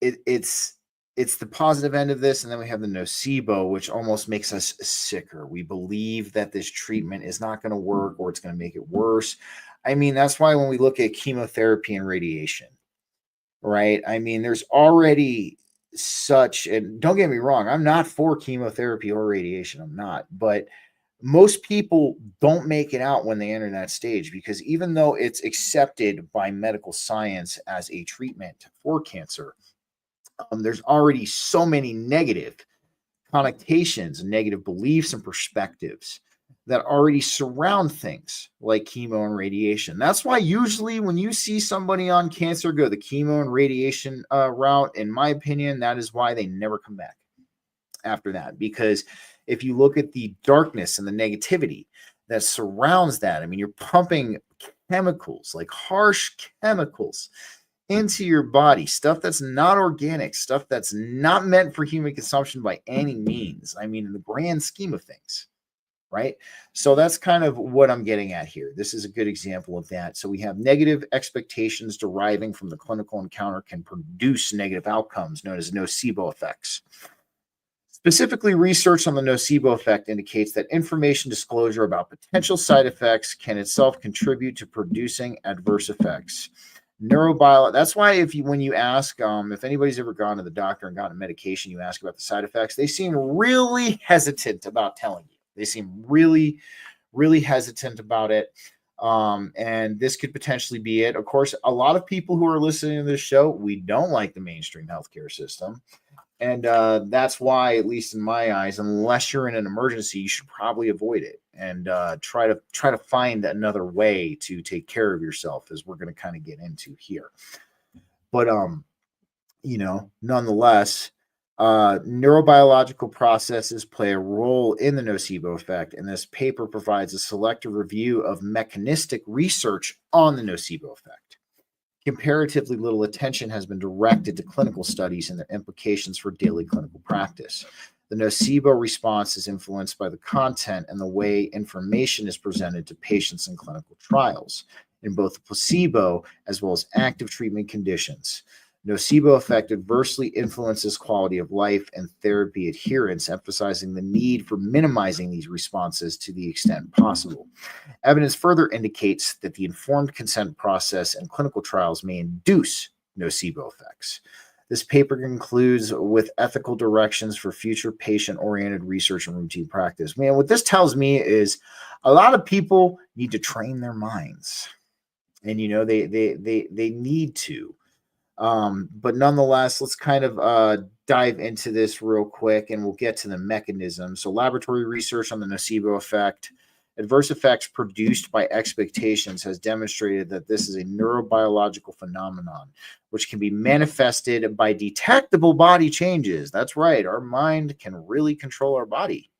it's the positive end of this, and then we have the nocebo, which almost makes us sicker. We believe that this treatment is not going to work, or it's going to make it worse. I mean, that's why when we look at chemotherapy and radiation, right? I mean, there's already such, and don't get me wrong, I'm not for chemotherapy or radiation. I'm not, but most people don't make it out when they enter that stage, because even though it's accepted by medical science as a treatment for cancer, there's already so many negative connotations, negative beliefs and perspectives that already surround things like chemo and radiation. That's why usually when you see somebody on cancer go the chemo and radiation route, in my opinion, that is why they never come back after that. Because if you look at the darkness and the negativity that surrounds that, I mean, you're pumping chemicals, like harsh chemicals, into your body, stuff that's not organic, stuff that's not meant for human consumption by any means. I mean, in the grand scheme of things, right? So that's kind of what I'm getting at here. This is a good example of that. So we have negative expectations deriving from the clinical encounter can produce negative outcomes known as nocebo effects. Specifically, research on the nocebo effect indicates that information disclosure about potential side effects can itself contribute to producing adverse effects. That's why when you ask, if anybody's ever gone to the doctor and gotten medication, you ask about the side effects, they seem really hesitant about telling you. They seem really, really hesitant about it. And this could potentially be it. Of course, a lot of people who are listening to this show, we don't like the mainstream healthcare system. And that's why, at least in my eyes, unless you're in an emergency, you should probably avoid it and try to find another way to take care of yourself, as we're going to kind of get into here. But you know, nonetheless, Neurobiological processes play a role in the nocebo effect, and this paper provides a selective review of mechanistic research on the nocebo effect. Comparatively little attention has been directed to clinical studies and their implications for daily clinical practice. The nocebo response is influenced by the content and the way information is presented to patients in clinical trials, in both placebo as well as active treatment conditions. Nocebo effect adversely influences quality of life and therapy adherence, emphasizing the need for minimizing these responses to the extent possible. Evidence further indicates that the informed consent process in clinical trials may induce nocebo effects. This paper concludes with ethical directions for future patient-oriented research and routine practice. Man, what this tells me is a lot of people need to train their minds, and they need to. But nonetheless, let's kind of dive into this real quick, and we'll get to the mechanism. So, laboratory research on the nocebo effect. Adverse effects produced by expectations has demonstrated that this is a neurobiological phenomenon, which can be manifested by detectable body changes. That's right, our mind can really control our body.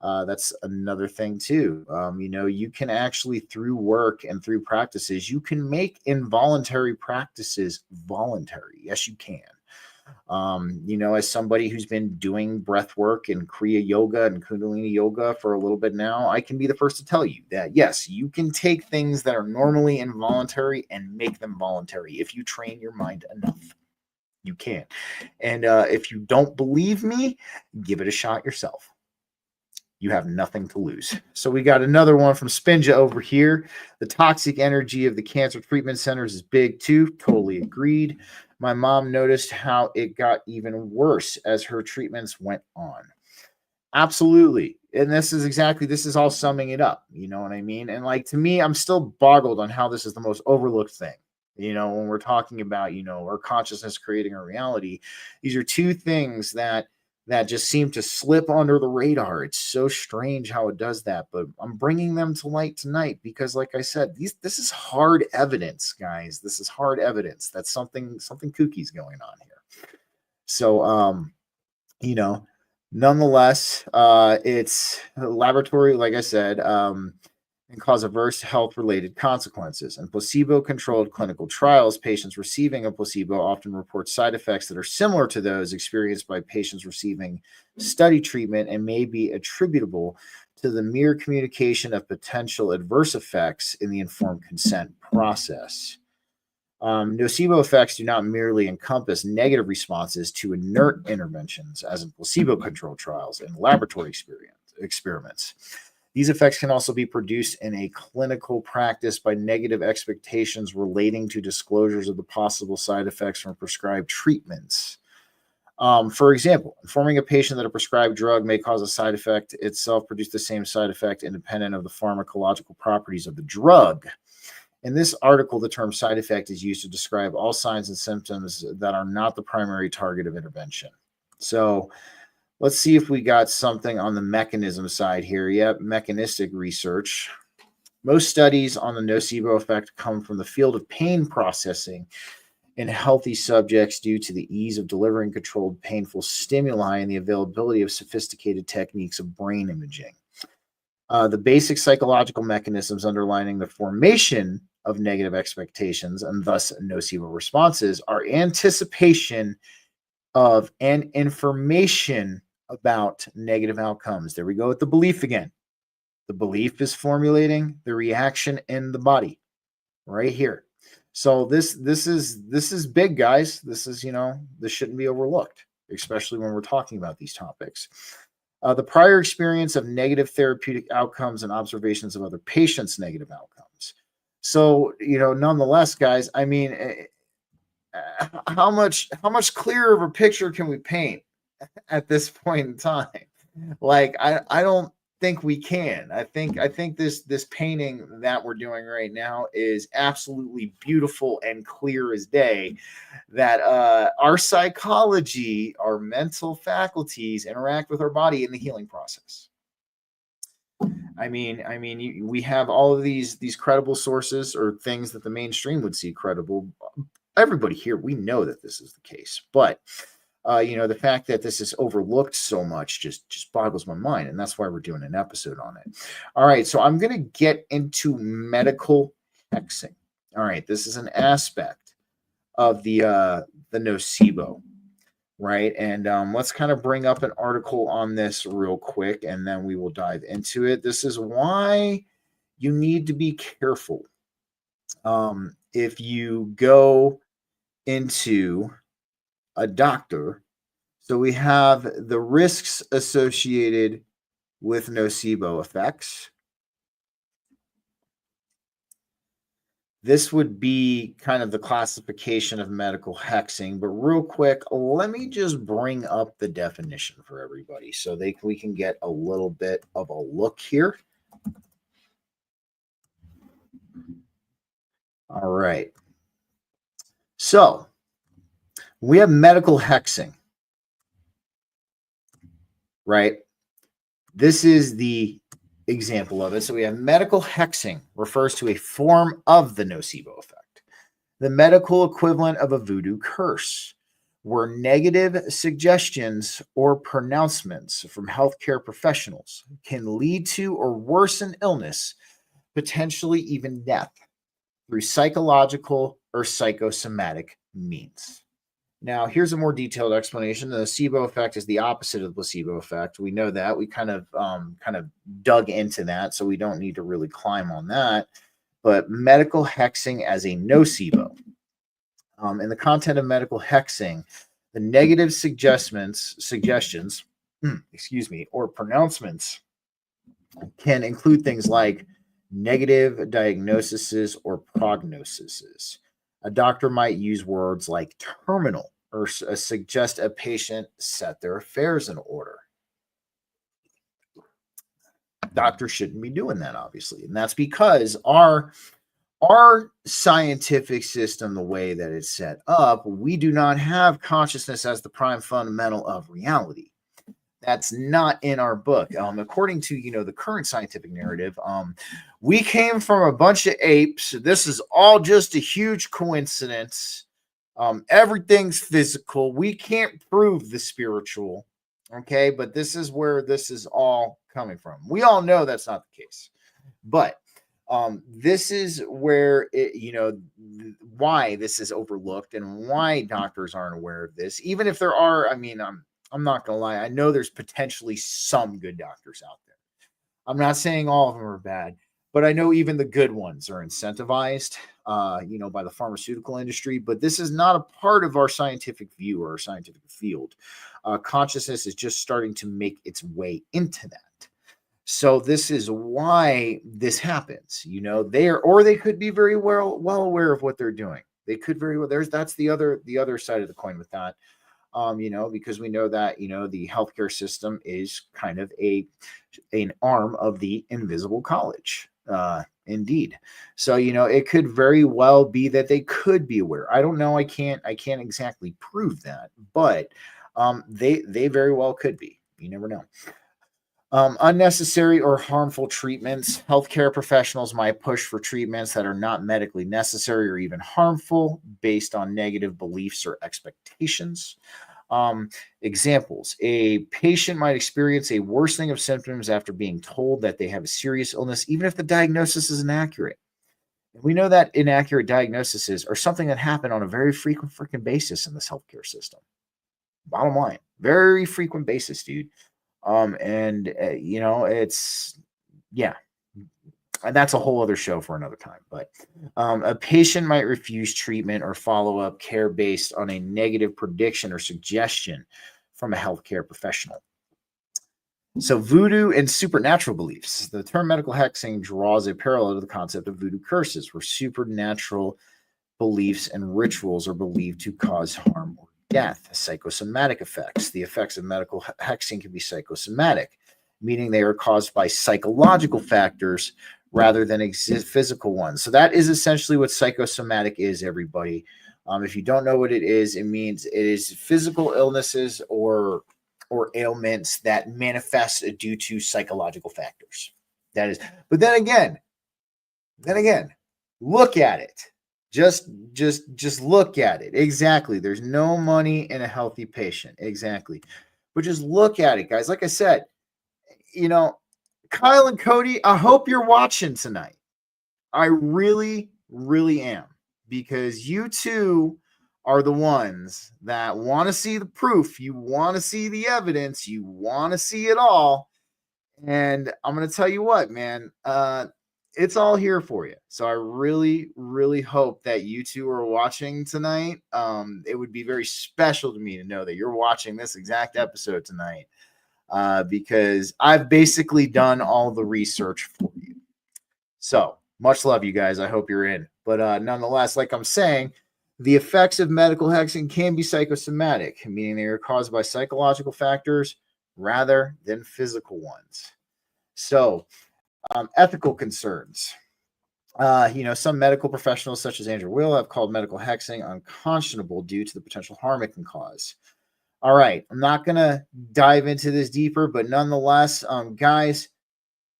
That's another thing too. You can actually, through work and through practices, you can make involuntary practices voluntary. Yes, you can. As somebody who's been doing breath work and Kriya yoga and Kundalini yoga for a little bit now, I can be the first to tell you that, yes, you can take things that are normally involuntary and make them voluntary if you train your mind enough. You can. And if you don't believe me, give it a shot yourself. You have nothing to lose. So we got another one from Spinja over here. The toxic energy of the cancer treatment centers is big too. Totally agreed. My mom noticed how it got even worse as her treatments went on. Absolutely. And this is all summing it up. You know what I mean? And like, to me, I'm still boggled on how this is the most overlooked thing. When we're talking about, our consciousness creating our reality, these are two things that just seem to slip under the radar. It's so strange how it does that, but I'm bringing them to light tonight because, like I said, this is hard evidence, guys. This is hard evidence that something kooky is going on here. So, nonetheless, it's laboratory, like I said, and cause adverse health-related consequences. In placebo-controlled clinical trials, patients receiving a placebo often report side effects that are similar to those experienced by patients receiving study treatment and may be attributable to the mere communication of potential adverse effects in the informed consent process. Nocebo effects do not merely encompass negative responses to inert interventions, as in placebo-controlled trials and laboratory experiments. These effects can also be produced in a clinical practice by negative expectations relating to disclosures of the possible side effects from prescribed treatments. For example, informing a patient that a prescribed drug may cause a side effect itself produce the same side effect independent of the pharmacological properties of the drug. In this article, the term side effect is used to describe all signs and symptoms that are not the primary target of intervention. So, let's see if we got something on the mechanism side here. Yep, mechanistic research. Most studies on the nocebo effect come from the field of pain processing in healthy subjects due to the ease of delivering controlled painful stimuli and the availability of sophisticated techniques of brain imaging. The basic psychological mechanisms underlining the formation of negative expectations and thus nocebo responses are anticipation of and information about negative outcomes. There we go with the belief again. The belief is formulating the reaction in the body right here. So this is big, guys. This is, this shouldn't be overlooked, especially when we're talking about these topics. The prior experience of negative therapeutic outcomes and observations of other patients' negative outcomes. So, nonetheless, guys, I mean, how much clearer of a picture can we paint at this point in time? Like, I don't think we can. I think this painting that we're doing right now is absolutely beautiful and clear as day, that our psychology, our mental faculties interact with our body in the healing process. I mean, we have all of these credible sources or things that the mainstream would see credible. Everybody here, we know that this is the case, but The fact that this is overlooked so much just boggles my mind, and that's why we're doing an episode on it. All right, so I'm going to get into medical hexing. All right, this is an aspect of the nocebo, right? And let's kind of bring up an article on this real quick, and then we will dive into it. This is why you need to be careful if you go into a doctor. So we have the risks associated with nocebo effects. This would be kind of the classification of medical hexing, but real quick, let me just bring up the definition for everybody so we can get a little bit of a look here. All right. So we have medical hexing, right? This is the example of it. So we have medical hexing refers to a form of the nocebo effect, the medical equivalent of a voodoo curse, where negative suggestions or pronouncements from healthcare professionals can lead to or worsen illness, potentially even death, through psychological or psychosomatic means. Now, here's a more detailed explanation. The nocebo effect is the opposite of the placebo effect. We know that. We kind of dug into that, so we don't need to really climb on that. But medical hexing as a nocebo. In the content of medical hexing, the negative suggestions, or pronouncements can include things like negative diagnoses or prognoses. A doctor might use words like terminal or suggest a patient set their affairs in order. Doctors shouldn't be doing that, obviously. And that's because our scientific system, the way that it's set up, we do not have consciousness as the prime fundamental of reality. That's not in our book. According to, the current scientific narrative, we came from a bunch of apes. This is all just a huge coincidence. Everything's physical. We can't prove the spiritual. Okay, but this is where this is all coming from. We all know that's not the case. But this is where why this is overlooked and why doctors aren't aware of this. Even if there are, I'm not going to lie. I know there's potentially some good doctors out there. I'm not saying all of them are bad, but I know even the good ones are incentivized, by the pharmaceutical industry. But this is not a part of our scientific view or our scientific field. Consciousness is just starting to make its way into that. So this is why this happens. They could be very well aware of what they're doing. They could very well. That's the other side of the coin with that. Because we know that, the healthcare system is kind of an arm of the invisible college. Indeed. So, it could very well be that they could be aware. I don't know. I can't exactly prove that, but they very well could be. You never know. Unnecessary or harmful treatments. Healthcare professionals might push for treatments that are not medically necessary or even harmful based on negative beliefs or expectations. Examples. A patient might experience a worsening of symptoms after being told that they have a serious illness, even if the diagnosis is inaccurate. We know that inaccurate diagnoses are something that happen on a very frequent freaking basis in this healthcare system. Bottom line, very frequent basis, dude. It's, yeah, that's a whole other show for another time. But a patient might refuse treatment or follow-up care based on a negative prediction or suggestion from a healthcare professional. So voodoo and supernatural beliefs. The term medical hexing draws a parallel to the concept of voodoo curses, where supernatural beliefs and rituals are believed to cause harm or death. Psychosomatic effects. The effects of medical hexing can be psychosomatic, meaning they are caused by psychological factors rather than physical ones. So that is essentially what psychosomatic is, everybody. If you don't know what it is, it means it is physical illnesses or ailments that manifest due to psychological factors. That is, but then again, look at it. Just look at it. Exactly. There's no money in a healthy patient. Exactly. But just look at it, guys. Like I said, Kyle and Cody, I hope you're watching tonight. I really, really am, because you two are the ones that want to see the proof. You want to see the evidence. You want to see it all. And I'm going to tell you what, man, it's all here for you. So I really, really hope that you two are watching tonight. It would be very special to me to know that you're watching this exact episode tonight, because I've basically done all the research for you. So much love, you guys. I hope you're in. But nonetheless, like I'm saying, the effects of medical hexing can be psychosomatic, meaning they are caused by psychological factors rather than physical ones. So, ethical concerns. Some medical professionals, such as Andrew Will, have called medical hexing unconscionable due to the potential harm it can cause. All right, I'm not going to dive into this deeper, but nonetheless, guys,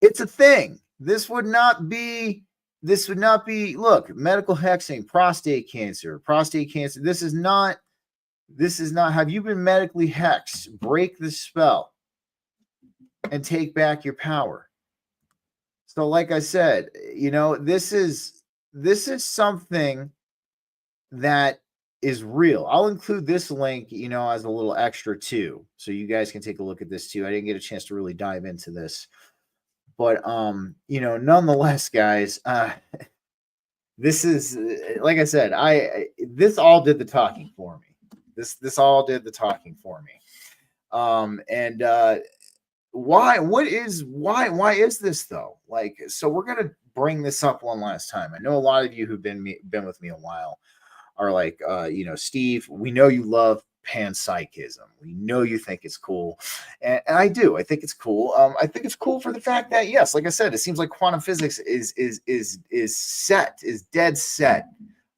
it's a thing. This would not be, look, medical hexing, prostate cancer. This is not, have you been medically hexed? Break the spell and take back your power. So like I said, this is something that is real. I'll include this link, as a little extra too, so you guys can take a look at this too. I didn't get a chance to really dive into this. But nonetheless, guys, this is, like I said, this all did the talking for me. This all did the talking for me. Why is this though? Like, so we're gonna bring this up one last time. I know a lot of you who've been with me a while are like, Steve, we know you love panpsychism. We know you think it's cool. And I do. I think it's cool. I think it's cool for the fact that, yes, like I said, it seems like quantum physics is dead set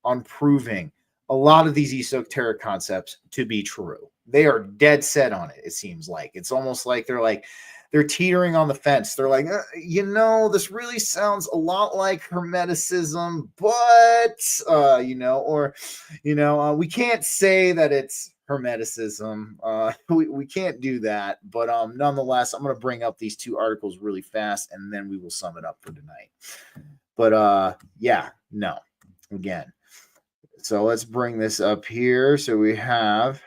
on proving a lot of these esoteric concepts to be true. They are dead set on it. It seems like it's almost like they're teetering on the fence. They're like, this really sounds a lot like Hermeticism, but we can't say that it's Hermeticism. We can't do that. But nonetheless, I'm going to bring up these two articles really fast, and then we will sum it up for tonight. But again. So let's bring this up here. So we have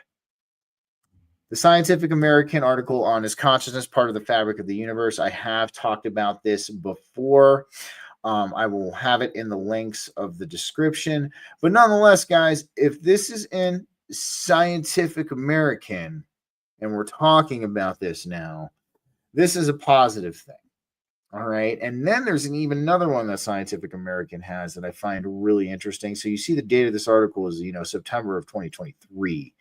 the Scientific American article on Is Consciousness Part of the Fabric of the Universe? I have talked about this before. I will have it in the links of the description. But nonetheless, guys, if this is in Scientific American and we're talking about this now, this is a positive thing. All right. And then there's even another one that Scientific American has that I find really interesting. So you see the date of this article is, September of 2023.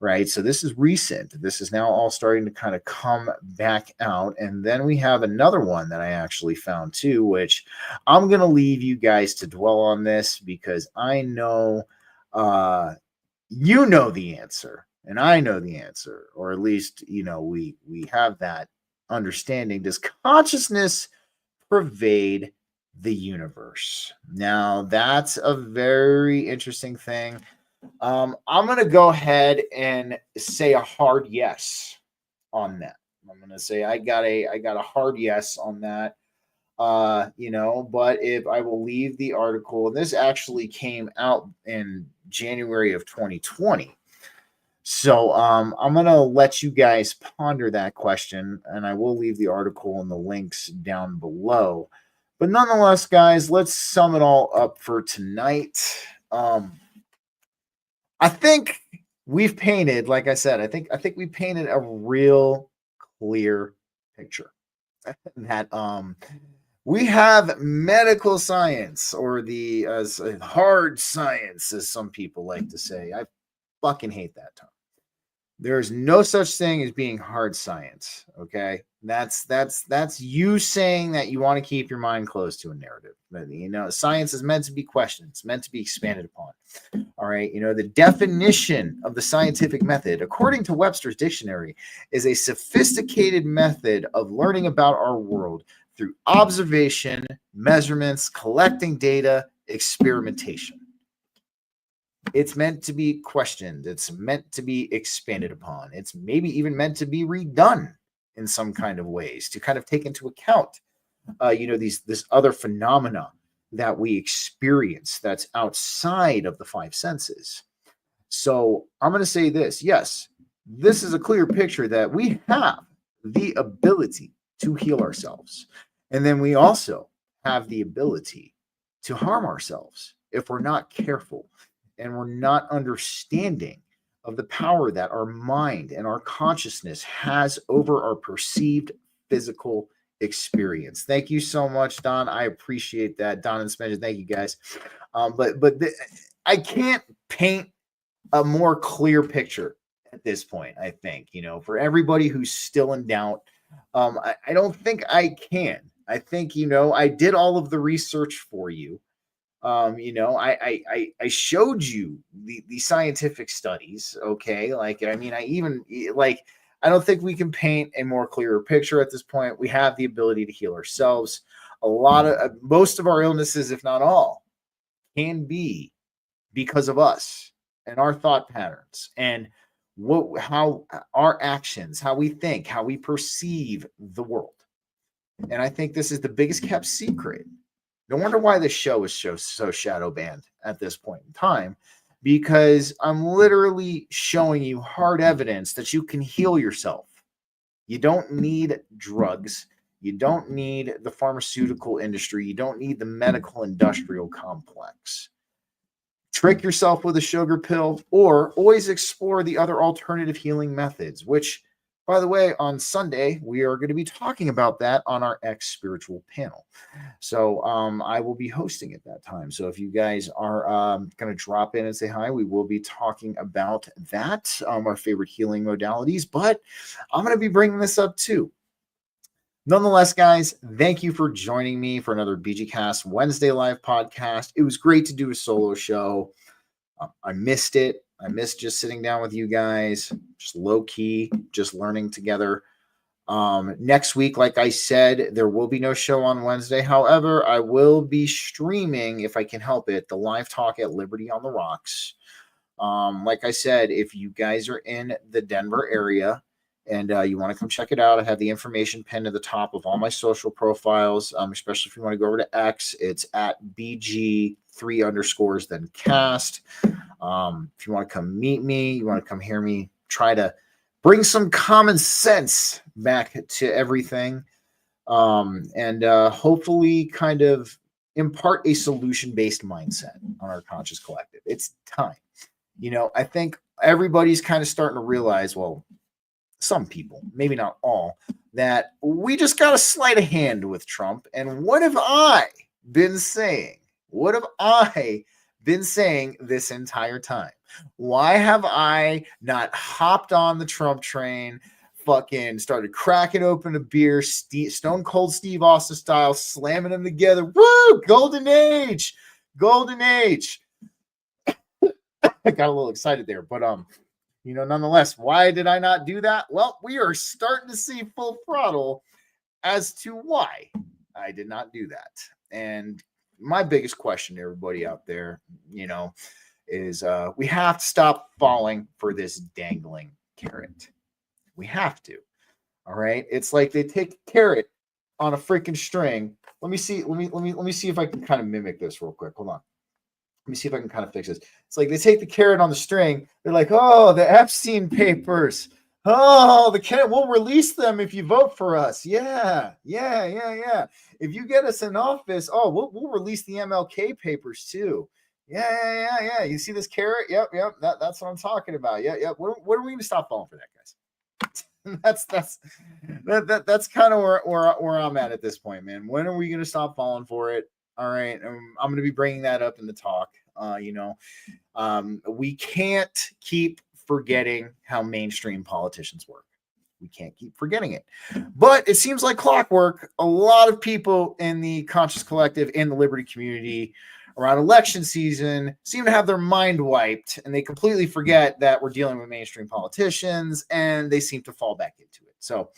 Right. So this is recent. This is now all starting to kind of come back out. And then we have another one that I actually found too, which I'm going to leave you guys to dwell on this because I know you know the answer and I know the answer, or at least, we have that understanding. Does consciousness pervade the universe? Now, that's a very interesting thing. I'm going to go ahead and say a hard yes on that. I'm going to say I got a hard yes on that. But if I will leave the article, and this actually came out in January of 2020. So I'm going to let you guys ponder that question, and I will leave the article and the links down below. But nonetheless, guys, let's sum it all up for tonight. I think we've painted, like I said, I think we painted a real clear picture that we have medical science, or the hard science, as some people like to say. I fucking hate that term. There's no such thing as being hard science. Okay. That's you saying that you want to keep your mind closed to a narrative. But, science is meant to be questioned. It's meant to be expanded upon. All right. The definition of the scientific method, according to Webster's dictionary, is a sophisticated method of learning about our world through observation, measurements, collecting data, experimentation. It's meant to be questioned. It's meant to be expanded upon. It's maybe even meant to be redone in some kind of ways to kind of take into account, this other phenomena that we experience that's outside of the five senses. So I'm going to say this. Yes, this is a clear picture that we have the ability to heal ourselves. And then we also have the ability to harm ourselves if we're not careful and we're not understanding of the power that our mind and our consciousness has over our perceived physical experience. Thank you so much, Don. I appreciate that. Don and Smedge, thank you guys. I can't paint a more clear picture at this point. I think, for everybody who's still in doubt, I don't think I can. I think, I did all of the research for you. I showed you the scientific studies. Okay. I don't think we can paint a more clearer picture at this point. We have the ability to heal ourselves. Most of our illnesses, if not all, can be because of us and our thought patterns and how our actions, how we think, how we perceive the world. And I think this is the biggest kept secret. No wonder why this show is so shadow banned at this point in time, because I'm literally showing you hard evidence that you can heal yourself. You don't need drugs. You don't need the pharmaceutical industry. You don't need the medical industrial complex. Trick yourself with a sugar pill, or always explore the other alternative healing methods, which, by the way, on Sunday, we are going to be talking about that on our X Spiritual panel. So I will be hosting at that time. So if you guys are going to drop in and say hi, we will be talking about that, our favorite healing modalities. But I'm going to be bringing this up too. Nonetheless, guys, thank you for joining me for another BG-Cast Wednesday live podcast. It was great to do a solo show. I missed it. I missed just sitting down with you guys, just low key, just learning together. Next week, like I said, there will be no show on Wednesday. However, I will be streaming, if I can help it, the live talk at Liberty on the Rocks. Like I said, if you guys are in the Denver area and you want to come check it out, I have the information pinned at the top of all my social profiles, especially if you want to go over to X. It's at BG-3 then cast. If you want to come meet me, you want to come hear me try to bring some common sense back to everything, and hopefully kind of impart a solution-based mindset on our conscious collective. It's time. I think everybody's kind of starting to realize, well, some people, maybe not all, that we just got a sleight of hand with Trump. And what have I been saying? What have I been saying this entire time? Why have I not hopped on the Trump train, fucking started cracking open a beer, Stone Cold Steve Austin style, slamming them together? Woo! Golden age! Golden age! I got a little excited there, but nonetheless, why did I not do that? Well, we are starting to see full throttle as to why I did not do that. And my biggest question to everybody out there, is we have to stop falling for this dangling carrot. We have to. All right. It's like they take a carrot on a freaking string. Let me see if I can kind of mimic this real quick. Hold on. Let me see if I can kind of fix this. It's like they take the carrot on the string. They're like, oh, the Epstein papers. Oh, the carrot, we'll release them if you vote for us. Yeah. If you get us in office, we'll release the MLK papers too. Yeah. You see this carrot? Yep. That's what I'm talking about. Yeah. When are we going to stop falling for that, guys? that's kind of where I'm at this point, man. When are we going to stop falling for it? All right. I'm going to be bringing that up in the talk. We can't keep forgetting how mainstream politicians work. We can't keep forgetting it. But it seems like clockwork. A lot of people in the conscious collective and the liberty community around election season seem to have their mind wiped, and they completely forget that we're dealing with mainstream politicians, and they seem to fall back into it. So,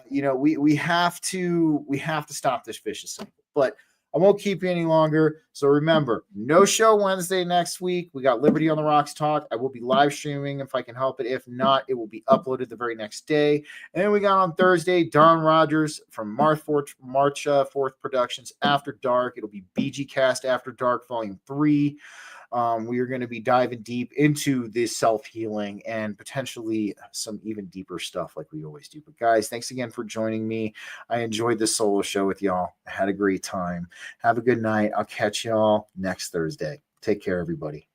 we have to stop this vicious cycle. But I won't keep you any longer. So remember, no show Wednesday next week. We got Liberty on the Rocks talk. I will be live streaming if I can help it. If not, it will be uploaded the very next day. And then we got on Thursday, Don Rogers from March 4th Productions After Dark. It'll be BG Cast After Dark Volume 3. We are going to be diving deep into this self-healing and potentially some even deeper stuff like we always do. But guys, thanks again for joining me. I enjoyed this solo show with y'all. I had a great time. Have a good night. I'll catch y'all next Thursday. Take care, everybody.